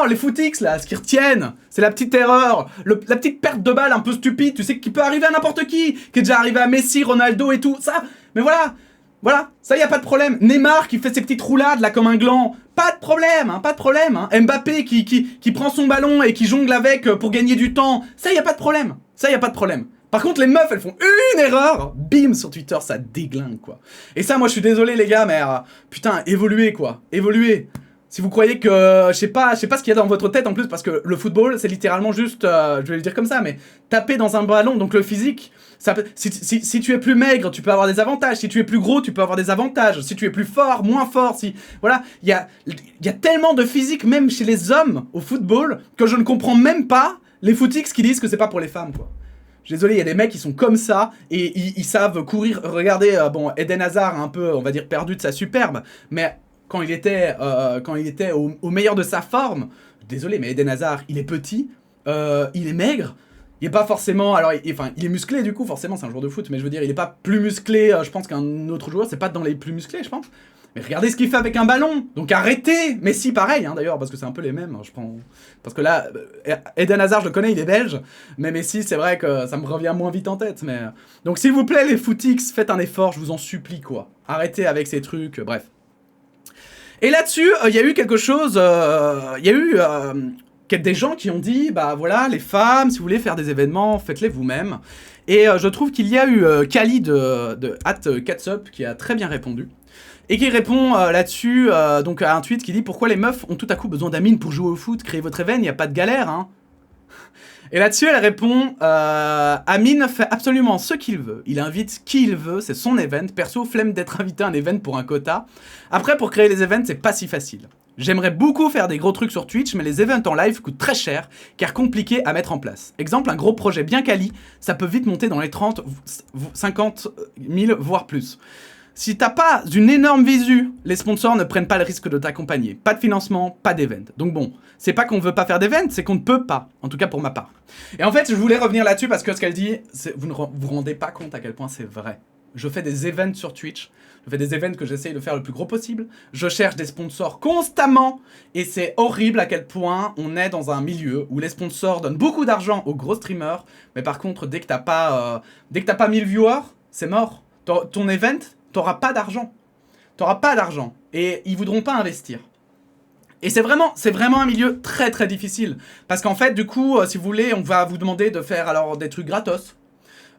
les footix là, ce qui retiennent, c'est la petite erreur, la petite perte de balle un peu stupide, tu sais, qui peut arriver à n'importe qui est déjà arrivé à Messi, Ronaldo et tout, ça. Mais voilà, ça y a pas de problème. Neymar qui fait ses petites roulades là comme un gland, pas de problème. Mbappé qui prend son ballon et qui jongle avec pour gagner du temps, ça y a pas de problème. Par contre, les meufs, elles font une erreur, bim, sur Twitter, ça déglingue, quoi. Et ça, moi, je suis désolé, les gars, mais putain, évoluez, quoi. Évoluez. Si vous croyez que, je sais pas ce qu'il y a dans votre tête, en plus, parce que le football, c'est littéralement juste, je vais le dire comme ça, mais taper dans un ballon, donc le physique, si tu es plus maigre, tu peux avoir des avantages. Si tu es plus gros, tu peux avoir des avantages. Si tu es plus fort, moins fort, voilà, il y a tellement de physique, même chez les hommes, au football, que je ne comprends même pas les footix qui disent que c'est pas pour les femmes, quoi. Je suis désolé, il y a des mecs qui sont comme ça et ils savent courir. Regardez, Eden Hazard, un peu, on va dire, perdu de sa superbe, mais quand il était au meilleur de sa forme, désolé, mais Eden Hazard, il est petit, il est maigre, il est pas forcément, alors, il est musclé du coup, forcément, c'est un joueur de foot, mais je veux dire, il est pas plus musclé, je pense qu'un autre joueur, c'est pas dans les plus musclés, je pense. Mais regardez ce qu'il fait avec un ballon. Donc arrêtez. Messi pareil, hein, d'ailleurs, parce que c'est un peu les mêmes. Parce que là, Eden Hazard, je le connais, il est belge. Mais Messi, c'est vrai que ça me revient moins vite en tête. Mais donc s'il vous plaît, les footix, faites un effort, je vous en supplie, quoi. Arrêtez avec ces trucs, bref. Et là-dessus, il y a eu quelque chose... Il y a eu des gens qui ont dit, bah voilà, les femmes, si vous voulez faire des événements, faites-les vous-même. Et je trouve qu'il y a eu Kali de @catsup qui a très bien répondu. Et qui répond là-dessus, donc à un tweet qui dit « Pourquoi les meufs ont tout à coup besoin d'Amine pour jouer au foot? Créez votre event, il n'y a pas de galère, hein ?» Et là-dessus, elle répond « Amine fait absolument ce qu'il veut. Il invite qui il veut, c'est son event. Perso, flemme d'être invité à un event pour un quota. Après, pour créer les events, c'est pas si facile. J'aimerais beaucoup faire des gros trucs sur Twitch, mais les events en live coûtent très cher, car compliqués à mettre en place. Exemple, un gros projet bien quali, ça peut vite monter dans les 30, 50 000, voire plus. » Si t'as pas une énorme visu, les sponsors ne prennent pas le risque de t'accompagner. Pas de financement, pas d'event. Donc bon, c'est pas qu'on veut pas faire d'event, c'est qu'on ne peut pas. En tout cas pour ma part. Et en fait, je voulais revenir là-dessus parce que ce qu'elle dit, vous ne vous rendez pas compte à quel point c'est vrai. Je fais des events sur Twitch. Je fais des events que j'essaye de faire le plus gros possible. Je cherche des sponsors constamment. Et c'est horrible à quel point on est dans un milieu où les sponsors donnent beaucoup d'argent aux gros streamers. Mais par contre, dès que t'as pas 1000 viewers, c'est mort. Ton event, t'auras pas d'argent. T'auras pas d'argent. Et ils voudront pas investir. Et c'est vraiment un milieu très très difficile. Parce qu'en fait, du coup, si vous voulez, on va vous demander de faire alors des trucs gratos.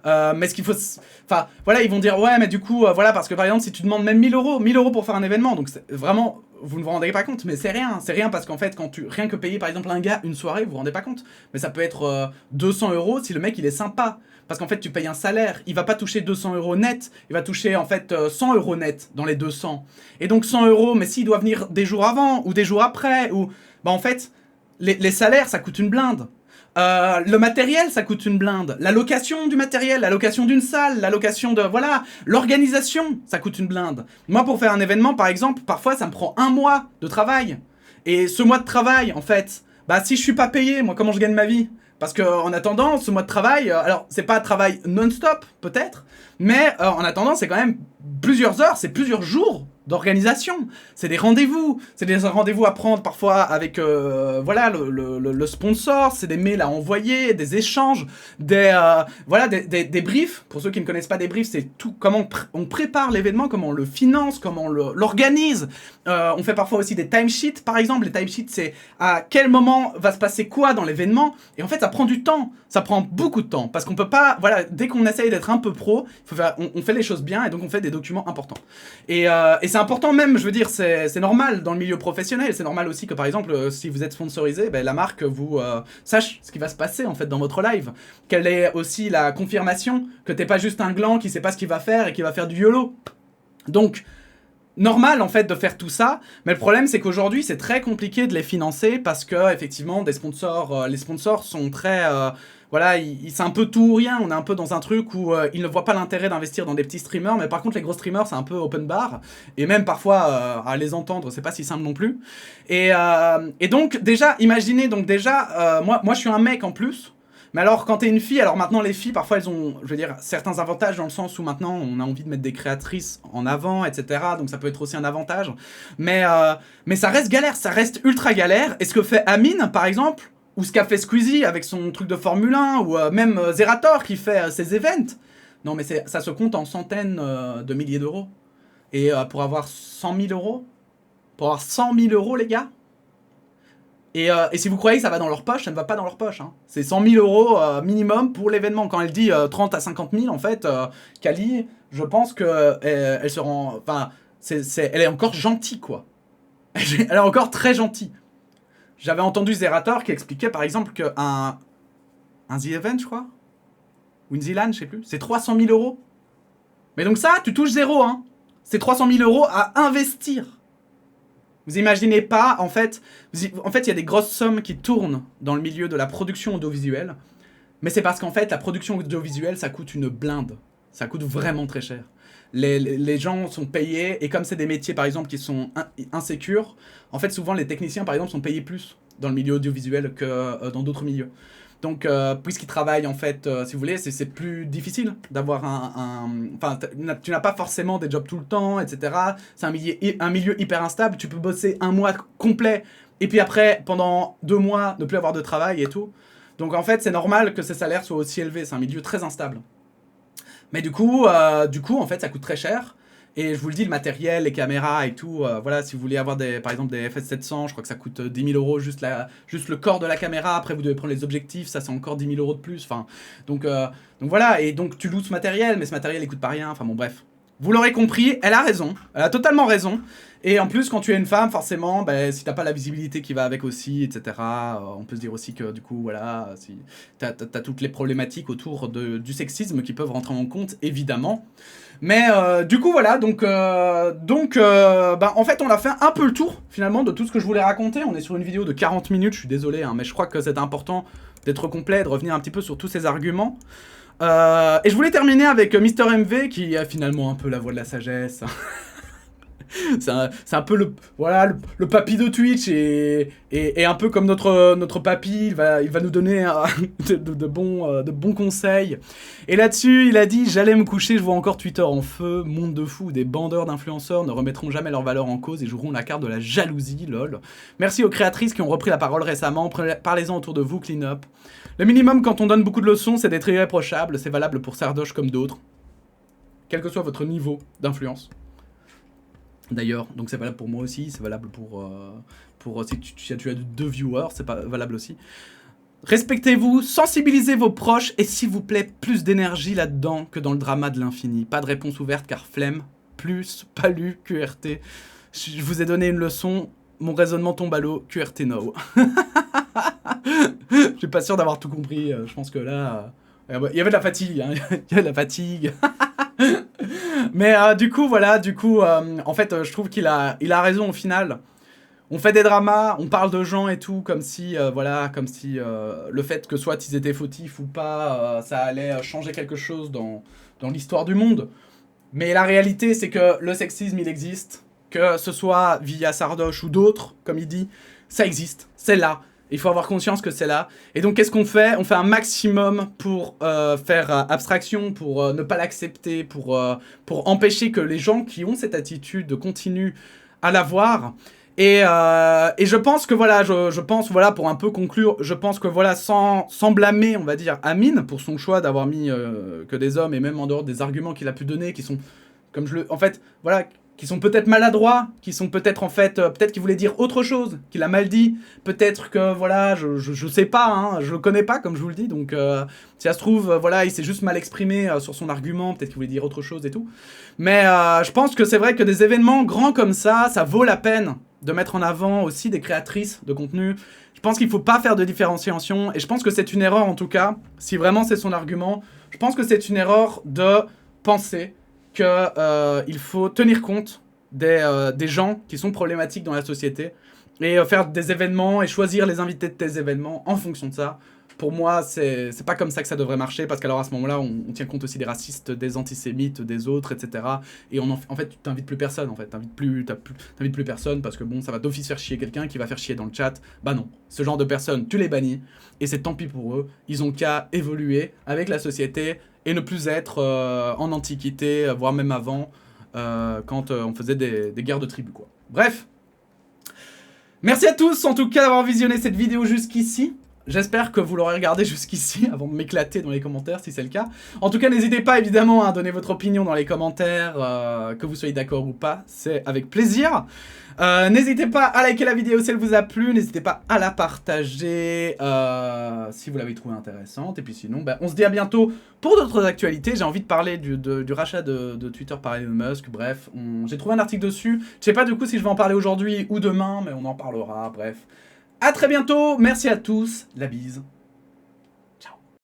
Mais ce qu'il faut... Enfin, voilà, ils vont dire, ouais, mais du coup, voilà, parce que par exemple, si tu demandes même 1000 euros pour faire un événement, donc vraiment, vous ne vous rendez pas compte, mais c'est rien parce qu'en fait, rien que payer par exemple un gars une soirée, vous vous rendez pas compte. Mais ça peut être 200 € si le mec il est sympa. Parce qu'en fait, tu payes un salaire, il va pas toucher 200 € net, il va toucher en fait 100 € net dans les 200. Et donc 100 €, mais s'il doit venir des jours avant ou des jours après, ou... Bah en fait, les salaires, ça coûte une blinde. Le matériel, ça coûte une blinde. La location du matériel, la location d'une salle, la location de... Voilà, l'organisation, ça coûte une blinde. Moi, pour faire un événement, par exemple, parfois, ça me prend 1 mois de travail. Et ce mois de travail, en fait, bah si je suis pas payé, moi, comment je gagne ma vie ? Parce que en attendant, ce mois de travail, alors c'est pas un travail non-stop, peut-être, mais en attendant, c'est quand même plusieurs heures, c'est plusieurs jours d'organisation. C'est des rendez-vous à prendre parfois avec voilà le sponsor, c'est des mails à envoyer, des échanges, voilà des briefs. Pour ceux qui ne connaissent pas des briefs, c'est tout comment on prépare l'événement, comment on le finance, comment on l'organise. On fait parfois aussi des timesheets, par exemple. Les timesheets, c'est à quel moment va se passer quoi dans l'événement. Et en fait, ça prend du temps. Ça prend beaucoup de temps parce qu'on peut pas. Voilà, dès qu'on essaye d'être un peu pro, on fait les choses bien et donc on fait des documents importants. Et c'est important même, je veux dire, c'est normal dans le milieu professionnel. C'est normal aussi que par exemple, si vous êtes sponsorisé, ben, la marque vous sache ce qui va se passer en fait dans votre live. Quelle est aussi la confirmation que t'es pas juste un gland qui sait pas ce qu'il va faire et qui va faire du YOLO. Donc normal en fait de faire tout ça, mais le problème c'est qu'aujourd'hui c'est très compliqué de les financer parce que effectivement les sponsors sont très voilà, c'est un peu tout ou rien. On est un peu dans un truc où ils ne voient pas l'intérêt d'investir dans des petits streamers, mais par contre les gros streamers c'est un peu open bar et même parfois à les entendre c'est pas si simple non plus. Et donc déjà imaginez moi je suis un mec en plus. Mais alors, quand t'es une fille, alors maintenant les filles, parfois elles ont, je veux dire, certains avantages dans le sens où maintenant on a envie de mettre des créatrices en avant, etc. Donc ça peut être aussi un avantage. Mais ça reste galère, ça reste ultra galère. Et ce que fait Amine, par exemple, ou ce qu'a fait Squeezie avec son truc de Formule 1, ou même Zerator qui fait ses events, non mais ça se compte en centaines de milliers d'euros. Et pour avoir 100 000 €, pour avoir 100 000 € les gars, et si vous croyez que ça va dans leur poche, ça ne va pas dans leur poche. Hein. C'est 100 000 € minimum pour l'événement. Quand elle dit 30 à 50 000, en fait, Kali, je pense que elle se rend... Enfin, elle est encore gentille, quoi. Elle est encore très gentille. J'avais entendu Zerator qui expliquait, par exemple, qu'un The Event, je crois, ou une Zealand, je sais plus, c'est 300 000 €. Mais donc ça, tu touches zéro, hein. C'est 300 000 € à investir. Vous imaginez pas, en fait, il y a des grosses sommes qui tournent dans le milieu de la production audiovisuelle, mais c'est parce qu'en fait, la production audiovisuelle, ça coûte une blinde. Ça coûte vraiment très cher. Les gens sont payés, et comme c'est des métiers, par exemple, qui sont insécures, en fait, souvent, les techniciens, par exemple, sont payés plus dans le milieu audiovisuel que dans d'autres milieux. Donc, puisqu'ils travaillent, en fait, si vous voulez, c'est plus difficile d'avoir Enfin, tu n'as pas forcément des jobs tout le temps, etc. C'est un milieu hyper instable. Tu peux bosser 1 mois complet, et puis après, pendant 2 mois, ne plus avoir de travail et tout. Donc, en fait, c'est normal que ces salaires soient aussi élevés. C'est un milieu très instable. Mais du coup, en fait, ça coûte très cher. Et je vous le dis, le matériel, les caméras et tout, voilà, si vous voulez avoir par exemple des FS700, je crois que ça coûte 10 000 € juste le corps de la caméra. Après, vous devez prendre les objectifs, ça c'est encore 10 000 € de plus. Enfin, donc voilà, et donc tu loues ce matériel, mais ce matériel il coûte pas rien. Enfin bon, bref. Vous l'aurez compris, elle a raison, elle a totalement raison. Et en plus, quand tu es une femme, forcément, ben, si t'as pas la visibilité qui va avec aussi, etc., on peut se dire aussi que du coup, voilà, si t'as toutes les problématiques autour du sexisme qui peuvent rentrer en compte, évidemment. Mais du coup, voilà, donc en fait, on a fait un peu le tour, finalement, de tout ce que je voulais raconter. On est sur une vidéo de 40 minutes, je suis désolé, hein, mais je crois que c'était important d'être complet, de revenir un petit peu sur tous ces arguments. Et je voulais terminer avec Mister MV qui a finalement un peu la voix de la sagesse. C'est un peu le papy de Twitch et un peu comme notre papy, il va nous donner de bons conseils. Et là-dessus, il a dit « J'allais me coucher, je vois encore Twitter en feu, monde de fou, des bandeurs d'influenceurs ne remettront jamais leur valeur en cause et joueront la carte de la jalousie, lol. Merci aux créatrices qui ont repris la parole récemment, parlez-en autour de vous, clean up. Le minimum quand on donne beaucoup de leçons, c'est d'être irréprochable, c'est valable pour Sardoche comme d'autres, quel que soit votre niveau d'influence. » D'ailleurs, donc c'est valable pour moi aussi, c'est valable pour si tu as 2 viewers, c'est pas valable aussi. Respectez-vous, sensibilisez vos proches et s'il vous plaît, plus d'énergie là-dedans que dans le drama de l'infini. Pas de réponse ouverte car flemme, plus, pas lu, QRT. Je vous ai donné une leçon, mon raisonnement tombe à l'eau, QRT no. Je suis pas sûr d'avoir tout compris, je pense que là... il y avait de la fatigue, hein. Il y avait de la fatigue. Mais du coup, voilà, en fait, je trouve qu'il a raison au final. On fait des dramas, on parle de gens et tout, comme si, le fait que soit ils étaient fautifs ou pas, ça allait changer quelque chose dans l'histoire du monde. Mais la réalité, c'est que le sexisme, il existe. Que ce soit via Sardoche ou d'autres, comme il dit, ça existe, c'est là. Il faut avoir conscience que c'est là. Et donc, qu'est-ce qu'on fait? On fait un maximum pour faire abstraction, pour ne pas l'accepter, pour empêcher que les gens qui ont cette attitude continuent à l'avoir. Et je pense que voilà, je pense, voilà, pour un peu conclure, je pense que voilà, sans blâmer, on va dire, Amine pour son choix d'avoir mis que des hommes, et même en dehors des arguments qu'il a pu donner, qui sont, en fait, voilà, qui sont peut-être maladroits, qui sont peut-être en fait, peut-être qu'il voulait dire autre chose, qu'il a mal dit, peut-être que voilà, je sais pas, hein, je le connais pas comme je vous le dis, donc si ça se trouve, voilà, il s'est juste mal exprimé sur son argument, peut-être qu'il voulait dire autre chose et tout. Mais je pense que c'est vrai que des événements grands comme ça vaut la peine de mettre en avant aussi des créatrices de contenu. Je pense qu'il faut pas faire de différenciation, et je pense que c'est une erreur en tout cas, si vraiment c'est son argument, je pense que c'est une erreur de penser qu'il faut tenir compte des gens qui sont problématiques dans la société et faire des événements et choisir les invités de tes événements en fonction de ça. Pour moi, c'est pas comme ça que ça devrait marcher, parce qu'alors à ce moment-là, on tient compte aussi des racistes, des antisémites, des autres, etc. Et en fait, tu t'invites plus personne, en fait. T'invites plus personne, parce que bon, ça va d'office faire chier quelqu'un qui va faire chier dans le chat. Bah non, ce genre de personnes, tu les bannis, et c'est tant pis pour eux. Ils ont qu'à évoluer avec la société et ne plus être en antiquité, voire même avant, quand on faisait des guerres de tribus, quoi. Bref. Merci à tous, en tout cas, d'avoir visionné cette vidéo jusqu'ici. J'espère que vous l'aurez regardé jusqu'ici avant de m'éclater dans les commentaires si c'est le cas. En tout cas, n'hésitez pas évidemment à donner votre opinion dans les commentaires, que vous soyez d'accord ou pas, c'est avec plaisir. N'hésitez pas à liker la vidéo si elle vous a plu, n'hésitez pas à la partager si vous l'avez trouvée intéressante. Et puis sinon, on se dit à bientôt pour d'autres actualités. J'ai envie de parler du rachat de Twitter par Elon Musk, bref. J'ai trouvé un article dessus, je sais pas du coup si je vais en parler aujourd'hui ou demain, mais on en parlera, bref. A très bientôt, merci à tous, la bise.